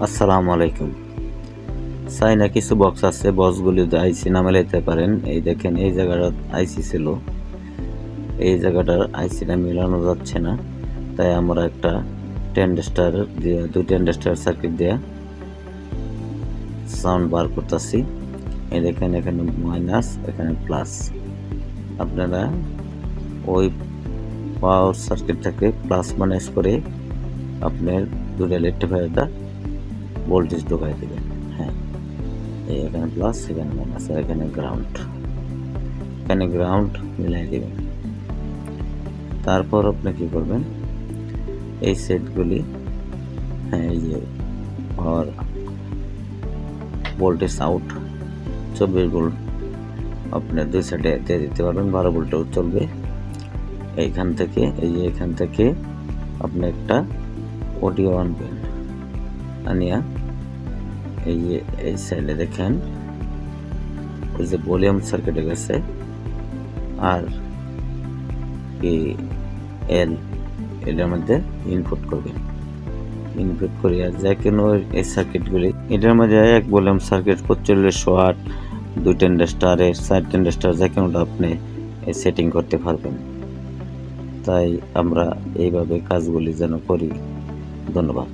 আসসালামু আলাইকুম। চাইনা কিছু বক্স আছে, বক্সগুলি আইসি না মেলাইতে পারেন। এই দেখেন, এই জায়গাটা আইসি ছিল, এই জায়গাটার আইসিটা মেলানো যাচ্ছে না। তাই আমরা একটা ট্রানজিস্টর দিয়ে, দুই ট্রানজিস্টর সার্কিট দিয়ে সাউন্ড বার করতেছি। এই দেখেন, এখানে মাইনাস, এখানে প্লাস। আপনারা ওই পাওয়ার সার্কিটটাকে প্লাস মাইনাস করে আপনার দুটো রেক্টিফায়ারটা ভোল্টেজ ঢোকাই দেবেন। হ্যাঁ, এখানে প্লাস, এখানে মাইনাস, আর এখানে গ্রাউন্ড। এখানে গ্রাউন্ড মিলাই দেবেন। তারপর আপনি কি করবেন, এই সেটগুলি, হ্যাঁ, এই যে পাওয়ার ভোল্টেজ আউট 24 ভোল্ট আপনি দুই সাইডে দিয়ে দিতে পারবেন। 12 ভোল্টেও চলবে। এইখান থেকে, এই যে এখান থেকে আপনি একটা অডিও আনবেন, আনিয়া এই যে এই সাইডে দেখেন ওই যে ভলিউম সার্কিটে গেছে, আর এল এটার মধ্যে ইনপুট করবেন। ইনপুট করিয়া যে কোনো এই সার্কিটগুলি, এটার মধ্যে এক ভলিউম সার্কিট 4500 ওয়াট, দুই ট্রানজিস্টরের, 4 ট্রানজিস্টর, যে কোনোটা আপনি সেটিং করতে পারবেন। তাই আমরা এইভাবে কাজগুলি যেন করি। ধন্যবাদ।